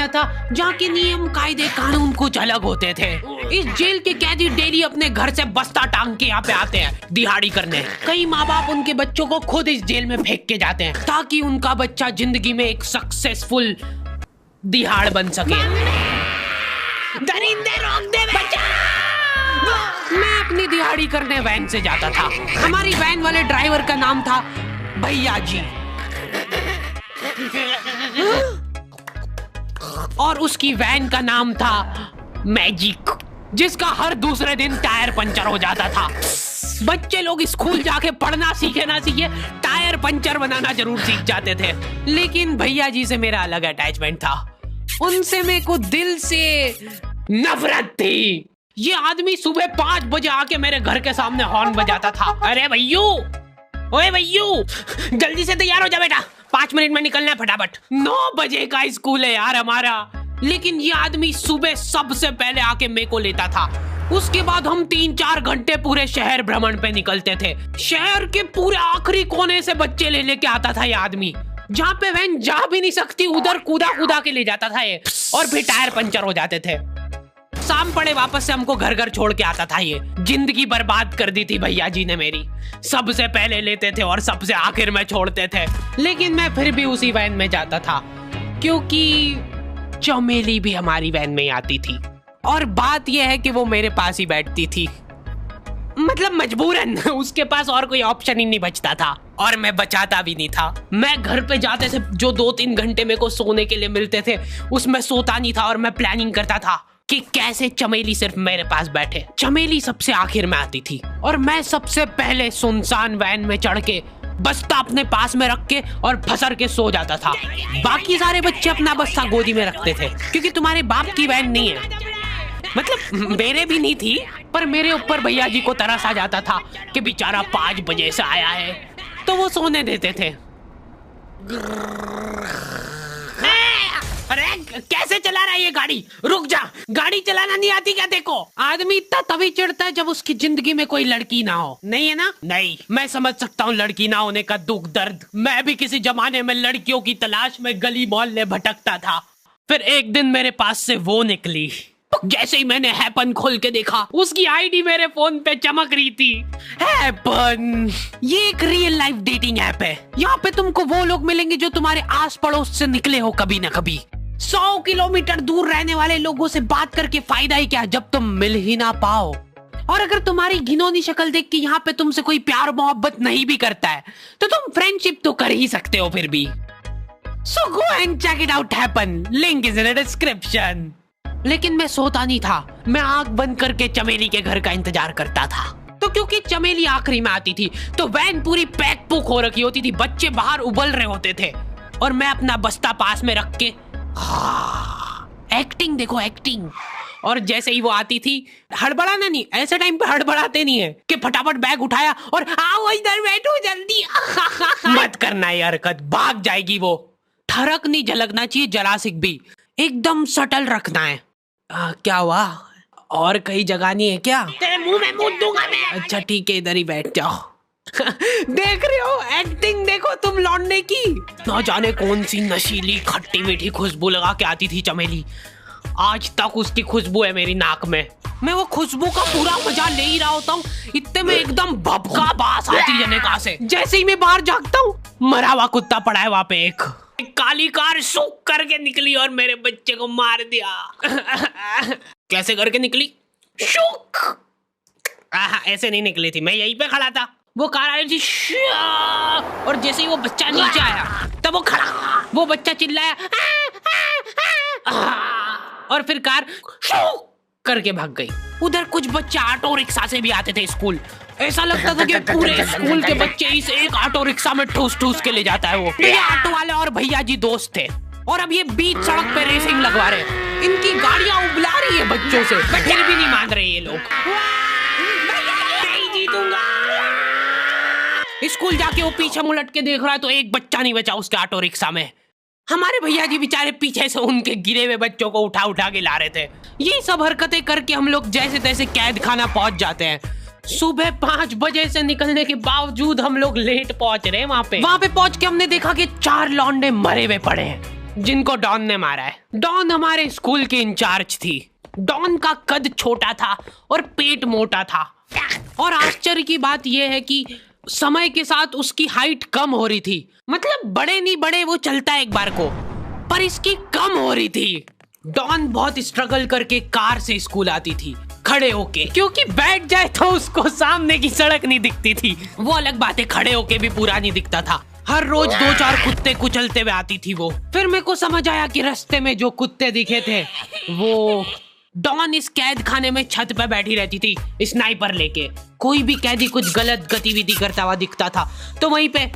खाना था जहाँ के नियम कायदे कानून कुछ अलग होते थे। इस जेल के कैदी डेली अपने घर से बस्ता टांग के यहाँ पे आते हैं दिहाड़ी करने। कई माँ बाप उनके बच्चों को खुद इस जेल में फेंक के जाते हैं ताकि उनका बच्चा जिंदगी में एक सक्सेसफुल दिहाड़ बन सके। दरिंदे रोक दे बच्चा। मैं अपनी दिहाड़ी करने वैन से जाता था। हमारी वैन वाले ड्राइवर का नाम था भैया जी और उसकी वैन का नाम था मैजिक, जिसका हर दूसरे दिन टायर पंचर हो जाता था। बच्चे लोग स्कूल जाके पढ़ना सीखे ना सीखे टायर पंचर बनाना जरूर सीख जाते थे। लेकिन भैया जी से मेरा अलग अटैचमेंट था। उनसे मेरे को दिल से नफरत थी। ये आदमी सुबह 5 बजे आके मेरे घर के सामने हॉर्न बजाता था। अरे भैयू, ओए भैयू, जल्दी से तैयार हो जा बेटा, 5 मिनट में निकलना है फटाफट। 9 बजे का स्कूल है यार हमारा। लेकिन ये आदमी सुबह सबसे पहले आके मेरे को लेता था। उसके बाद हम 3-4 घंटे पूरे शहर भ्रमण पे निकलते थे। शहर के पूरे आखिरी कोने से बच्चे ले लेके आता था ये आदमी। जहाँ पे वैन जा भी नहीं सकती उधर कूदा कूदा के ले जाता था ये, और फिर टायर पंचर हो जाते थे। शाम पड़े वापस से हमको घर घर छोड़ के आता था ये। जिंदगी बर्बाद कर दी थी भैया जी ने मेरी। सबसे पहले लेते थे और सबसे आखिर में छोड़ते थे। लेकिन मैं फिर भी उसी वैन में जाता था क्योंकि चमेली भी हमारी वैन में आती थी। और बात यह है कि वो मेरे पास ही बैठती थी, मतलब मजबूरन। उसके पास और कोई ऑप्शन ही नहीं बचता था और मैं बचाता भी नहीं था। मैं घर पे जाते से जो 2-3 घंटे मेरे को सोने के लिए मिलते थे उसमें सोता नहीं था और मैं प्लानिंग करता था कि कैसे चमेली सिर्फ मेरे पास बैठे। चमेली सबसे आखिर में आती थी और मैं सबसे पहले सुनसान वैन में चढ़ के बस्ता अपने पास में रख के और फसर के सो जाता था। बाकी सारे बच्चे अपना बस्ता गोदी में रखते थे क्योंकि तुम्हारे बाप की वैन नहीं है, मतलब मेरे भी नहीं थी। पर मेरे ऊपर भैया जी को तरस आ जाता था कि बेचारा 5 बजे से आया है, तो वो सोने देते थे। अरे कैसे चला रहा है ये गाड़ी? रुक जा, गाड़ी चलाना नहीं आती क्या? देखो, आदमी इतना तभी चिढ़ता है जब उसकी जिंदगी में कोई लड़की ना हो। नहीं है ना? नहीं, मैं समझ सकता हूँ लड़की ना होने का दुख दर्द। मैं भी किसी जमाने में लड़कियों की तलाश में गली मोहल्ले भटकता था। फिर एक दिन मेरे पास से वो निकली। जैसे ही मैंने हैपन खोल के देखा उसकी आईडी मेरे फोन पे चमक रही थी। हैपन ये एक रियल लाइफ डेटिंग ऐप है। यहाँ पे तुमको वो लोग मिलेंगे जो तुम्हारे आस पड़ोस से निकले हो कभी ना कभी। 100 किलोमीटर दूर रहने वाले लोगों से बात करके फायदा ही क्या जब तुम मिल ही ना पाओ। और अगर तुम्हारी घिनौनी शक्ल देख के यहाँ पे तुमसे कोई प्यार मोहब्बत नहीं भी करता है तो तुम फ्रेंडशिप तो कर ही सकते हो फिर भी। So go and check it out happen. Link is in the description. लेकिन मैं सोता नहीं था। मैं आंख बंद करके चमेली के घर का इंतजार करता था। तो क्योंकि चमेली आखिरी में आती थी तो वैन पूरी पैक पुक हो रखी होती थी। बच्चे बाहर उबल रहे होते थे और मैं अपना बस्ता पास में रख के एक्टिंग देखो एक्टिंग। और जैसे ही वो आती थी, हड़बड़ाना नहीं, ऐसे टाइम पे हड़बड़ाते नहीं है कि फटाफट बैग उठाया और आओ इधर बैठो जल्दी। मत करना ये हरकत, भाग जाएगी वो। ठरक नहीं झलकना चाहिए जरा सिक भी, एकदम सटल रखना है। क्या हुआ? और कहीं जगह नहीं है क्या? तेरे मुंह में मूत दूंगा मैं। अच्छा ठीक है, इधर ही बैठ जाओ। देख रहे हो एक्टिंग देखो तुम लौंडे की। ना जाने कौन सी नशीली खट्टी मीठी खुशबू लगा के आती थी चमेली। आज तक उसकी खुशबू है मेरी नाक में। मैं वो खुशबू का पूरा मजा ले ही रहा होता हूँ, इतने में एकदम भभका बास आती है निकाह से। जैसे ही मैं बाहर झांकता हूँ, मरा हुआ कुत्ता पड़ा है वहाँ पे। एक काली कार सूख करके निकली और मेरे बच्चे को मार दिया। कैसे करके निकली? शूक। ऐसे नहीं निकली थी, मैं यहीं पे खड़ा था, वो कार आई थी और जैसे ही वो बच्चा नीचे आया तब वो खड़ा, वो बच्चा चिल्लाया और फिर कार शूक करके भाग गई। उधर कुछ बच्चे ऑटो रिक्शा से भी आते थे स्कूल। ऐसा लगता था कि पूरे स्कूल के बच्चे इस एक ऑटो रिक्शा में ठूस ठूस के ले जाता है वो। ये ऑटो वाले और भैया जी दोस्त थे और अब ये बीच सड़क पे रेसिंग लगवा रहे हैं। इनकी गाड़ियां उबला रही है बच्चों से, फिर भी नहीं मान रहे ये लोग। नहीं जीतूंगा। स्कूल जाके वो पीछे मुलट के देख रहा है तो एक बच्चा नहीं बचा उसके ऑटो रिक्शा में। हमारे भैया जी बेचारे पीछे से उनके गिरे हुए बच्चों को उठा उठा के ला रहे थे। ये सब हरकतें करके हम लोग जैसे तैसे कैद खाना पहुंच जाते हैं। सुबह 5 बजे से निकलने के बावजूद हम लोग लेट पहुंच रहे हैं। वहाँ पे पहुंच के हमने देखा कि 4 लौंडे मरे हुए पड़े हैं। जिनको डॉन ने मारा है। डॉन हमारे स्कूल की इंचार्ज थी। डॉन का कद छोटा था और पेट मोटा था, और आश्चर्य की बात यह है कि समय के साथ उसकी हाइट कम हो रही थी। मतलब बड़े नहीं बड़े वो चलता एक बार को, पर इसकी कम हो रही थी। डॉन बहुत स्ट्रगल करके कार से स्कूल आती थी खड़े होके, क्योंकि बैठ जाए तो उसको सामने की सड़क नहीं दिखती थी। वो अलग बात है, खड़े होके भी पूरा नहीं दिखता था। हर रोज 2-4 कुत्ते कुचलते हुए आती थी वो। फिर मेरे को समझ आया कि रास्ते में जो कुत्ते दिखे थे वो डॉन इस कैद खाने में छत पे बैठी रहती थी स्नाइपर लेके। कोई भी कैदी कुछ गलत गतिविधि करता हुआ दिखता था तो वहीं पे,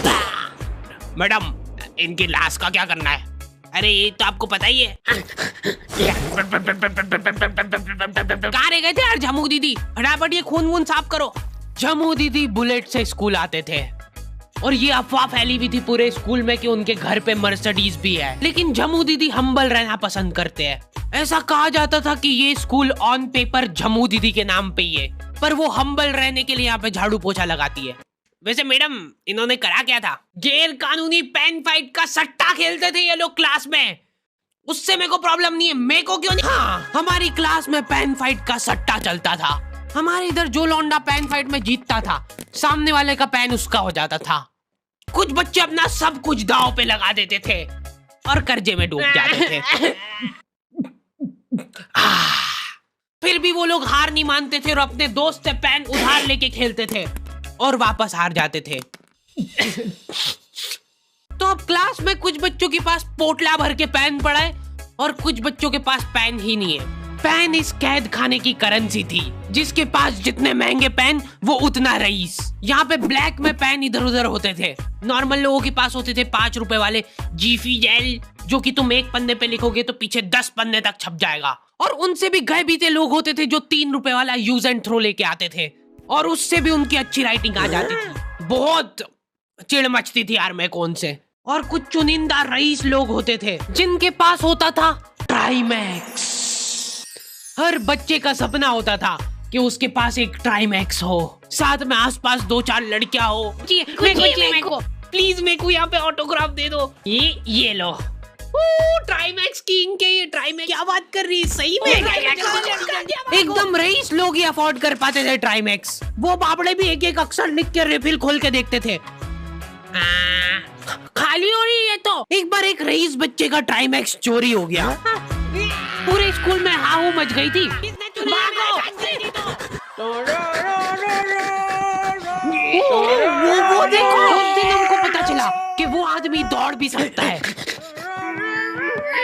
मैडम इनकी लाश का क्या करना है? अरे ये तो आपको पता ही है। कहाँ रह गए थे यार झमू दीदी, फटाफट ये खून वून साफ करो। झमू दीदी बुलेट से स्कूल आते थे और ये अफवाह फैली हुई थी पूरे स्कूल में कि उनके घर पे मर्सिडीज भी है, लेकिन झमू दीदी हम्बल रहना पसंद करते हैं। ऐसा कहा जाता था कि ये स्कूल ऑन पेपर झमू दीदी के नाम पे ही है, पर वो हम्बल रहने के लिए यहाँ पे झाड़ू पोछा लगाती है। वैसे मैडम इन्होंने करा क्या था? गैर कानूनी पेन फाइट का सट्टा खेलते थे ये लोग क्लास में। उससे मेरे को प्रॉब्लम नहीं है, मेरे को क्यों नहीं? हाँ, हमारी क्लास में पेन फाइट का सट्टा चलता था। हमारे इधर जो लौंडा पेन फाइट में जीतता था, सामने वाले का पेन उसका हो जाता था। कुछ बच्चे अपना सब कुछ दांव पे लगा देते थे और कर्जे में डूब जाते थे। फिर भी वो लोग हार नहीं मानते थे और अपने दोस्त से पेन उधार लेके खेलते थे और वापस हार जाते थे। तो अब क्लास में कुछ बच्चों के पास पोटला भर के पेन पड़ा है और कुछ बच्चों के पास पेन ही नहीं है। पेन इस कैद खाने की करेंसी थी, जिसके पास जितने महंगे पेन वो उतना रईस। यहाँ पे ब्लैक में पेन इधर उधर होते थे। नॉर्मल लोगों के पास होते थे 5 रुपए वाले जीफी जेल, जो कि तुम एक पन्ने पे लिखोगे तो पीछे 10 पन्ने तक छप जाएगा। और उनसे भी गए बीते लोग होते थे जो 3 रुपए वाला यूज एंड थ्रो लेके आते थे और उससे भी उनकी अच्छी राइटिंग आ जाती थी। बहुत चिढ़ मचती थी यार मैं कौन से। और कुछ चुनिंदा रईस लोग होते थे जिनके पास होता था ट्राइमैक्स। हर बच्चे का सपना होता था कि उसके पास एक ट्राइमैक्स हो, साथ में आसपास 2-4 लड़कियां हो। मेरे को प्लीज मेरे को यहाँ पे ऑटोग्राफ दे दो। ये लो ट्राइमैक्स किंग के, ये ट्राइमैक्स क्या बात कर रही है? सही में एकदम रईस लोग ही अफोर्ड कर पाते थे ट्राइमैक्स। वो बाबड़े भी एक एक अक्षर लिख के रिफिल खोल के देखते थे। खाली हो रही है तो एक बार एक रईस बच्चे का ट्राइमैक्स चोरी हो गया। पूरे स्कूल में हाहू मच गई थी। वो देखो, उस दिन हमको पता चला कि वो आदमी दौड़ भी सकता है।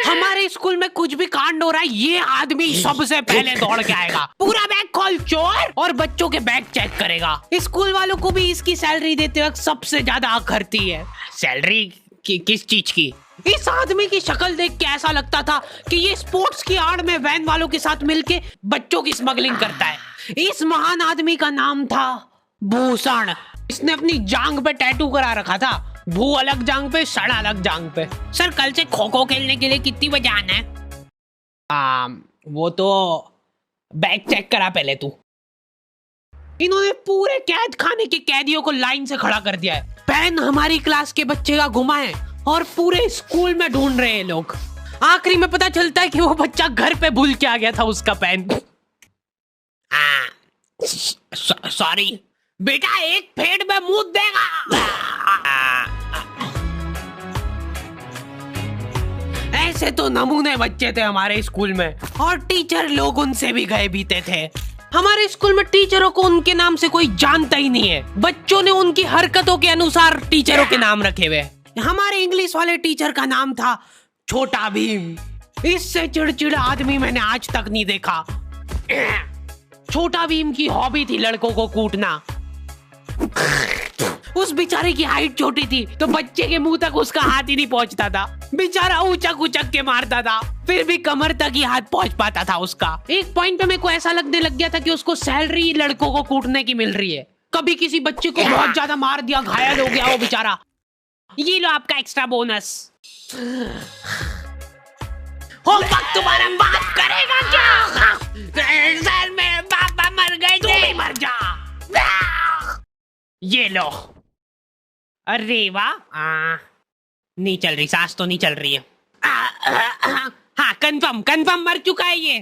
हमारे स्कूल में कुछ भी कांड हो रहा है, ये आदमी सबसे पहले दौड़ के आएगा, पूरा बैग खोल चोर, और बच्चों के बैग चेक करेगा। स्कूल वालों को भी इसकी सैलरी देते वक्त सबसे ज्यादा आखरती है। सैलरी किस चीज की? इस आदमी की शक्ल देख के ऐसा लगता था कि ये स्पोर्ट्स की आड़ में वैन वालों के साथ मिलके बच्चों की स्मगलिंग करता है। इस महान आदमी का नाम था भूषण। इसने अपनी जांग पे टैटू करा रखा था, भू अलग जांग पे, सड़ अलग जांग पे। सर कल से खो खो खेलने के लिए कितनी बजे आना है? वो तो बैग चेक करा पहले तू। इन्होंने पूरे कैद खाने के कैदियों को लाइन से खड़ा कर दिया है। पेन हमारी क्लास के बच्चे का गुमा है और पूरे स्कूल में ढूंढ रहे हैं लोग। आखिरी में पता चलता है कि वो बच्चा घर पे भूल के आ गया था उसका पेन। सॉरी बेटा, एक फेट में मुंह देगा। ऐसे तो नमूने बच्चे थे हमारे स्कूल में, और टीचर लोग उनसे भी गए बीते थे। हमारे स्कूल में टीचरों को उनके नाम से कोई जानता ही नहीं है। बच्चों ने उनकी हरकतों के अनुसार टीचरों के नाम रखे हुए। हमारे इंग्लिश वाले टीचर का नाम था छोटा भीम। इससे चिड़चिड़ा आदमी मैंने आज तक नहीं देखा। छोटा भीम की हॉबी थी लड़कों को कूटना। उस बेचारे की हाइट छोटी थी तो बच्चे के मुंह तक उसका हाथ ही नहीं पहुंचता था। बेचारा ऊंचक उचक के मारता था, फिर भी कमर तक ही हाथ पहुंच पाता था उसका। एक पॉइंट पे मेरे को ऐसा लगने लग गया था कि उसको सैलरी लड़कों को कूटने की मिल रही है। कभी किसी बच्चे को बहुत ज्यादा मार दिया, घायल हो गया वो बेचारा, ये लो आपका एक्स्ट्रा बोनस। होमवर्क तुम्हारा बाप करेगा क्या? सर मेरे पापा मर गए थे। तू भी मर जा। ये लो। अरे वाह, नहीं चल रही, सांस तो नहीं चल रही है। हाँ कंफर्म कंफर्म मर चुका है ये।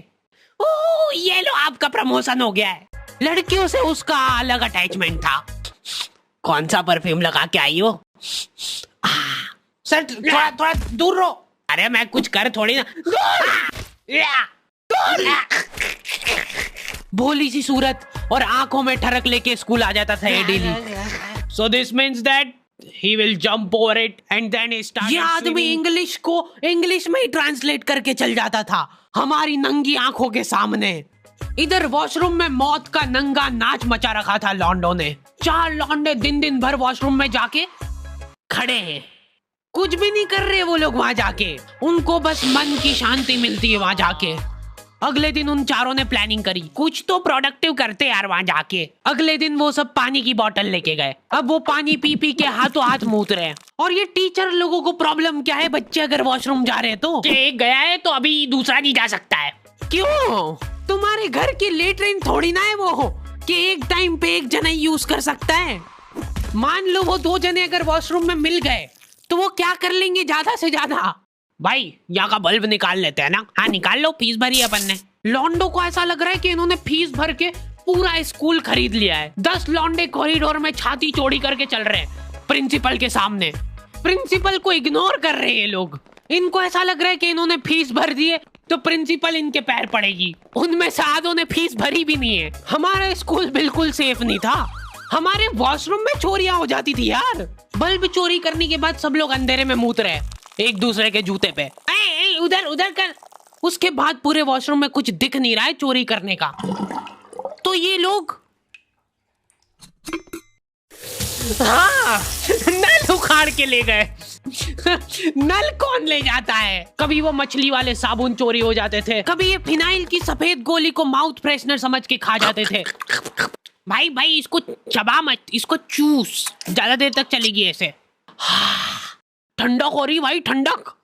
ओह ये लो आपका प्रमोशन हो गया है। लड़कियों से उसका अलग अटैचमेंट था। कौन सा परफ्यूम लगा के आई हो? सर थोड़ा थोड़ा दूर रहो। अरे मैं कुछ कर थोड़ी ना। भोली सी सूरत और आंखों में ठरक लेके स्कूल आ जाता था ये daily. So this means that he will jump over it and then he started. ये आदमी इंग्लिश को इंग्लिश में ही ट्रांसलेट करके चल जाता था हमारी नंगी आंखों के सामने। इधर वॉशरूम में मौत का नंगा नाच मचा रखा था लॉन्डो ने। 4 लॉन्डे दिन दिन भर वॉशरूम में जाके खड़े हैं, कुछ भी नहीं कर रहे वो लोग वहां जाके। उनको बस मन की शांति मिलती है वहां जाके। अगले दिन उन चारों ने प्लानिंग करी कुछ तो प्रोडक्टिव करते यार वहां जाके। अगले दिन वो सब पानी की बोतल लेके गए। अब वो पानी पी पी के हाथों हाथ मूत रहे हैं। और ये टीचर लोगों को प्रॉब्लम क्या है, बच्चे अगर वॉशरूम जा रहे हैं तो एक गया है तो अभी दूसरा नहीं जा सकता है। क्यों? तुम्हारे घर की लेटरिन थोड़ी ना है वो कि एक टाइम पे एक जना यूज कर सकता है। मान लो वो 2 जने अगर वॉशरूम में मिल गए तो वो क्या कर लेंगे ज्यादा से ज्यादा? भाई यहाँ का बल्ब निकाल लेते हैं ना। हाँ निकाल लो, फीस भरी है अपन ने। लॉन्डो को ऐसा लग रहा है कि इन्होंने फीस भर के पूरा स्कूल खरीद लिया है। 10 लॉन्डे कॉरिडोर में छाती चौड़ी करके चल रहे हैं प्रिंसिपल के सामने। प्रिंसिपल को इग्नोर कर रहे हैं ये लोग। इनको ऐसा लग रहा है कि इन्होंने फीस भर दी है तो प्रिंसिपल इनके पैर पड़ेगी। उनमें से आधों ने फीस भरी भी नहीं है। हमारा स्कूल बिल्कुल सेफ नहीं था। हमारे वॉशरूम में चोरियां हो जाती थी यार। बल्ब चोरी करने के बाद सब लोग अंधेरे में मूत रहे एक दूसरे के जूते पे। उधर उधर कर। उसके बाद पूरे वॉशरूम में कुछ दिख नहीं रहा है चोरी करने का। तो ये लोग हाँ नल उखाड़ के ले गए। नल कौन ले जाता है? कभी वो मछली वाले साबुन चोरी हो जाते थे, कभी ये फिनाइल की सफेद गोली को माउथ फ्रेशनर समझ के खा जाते थे। भाई भाई इसको चबा मत, इसको चूस, ज्यादा देर तक चलेगी ऐसे। ठंडक हो रही भाई, ठंडक।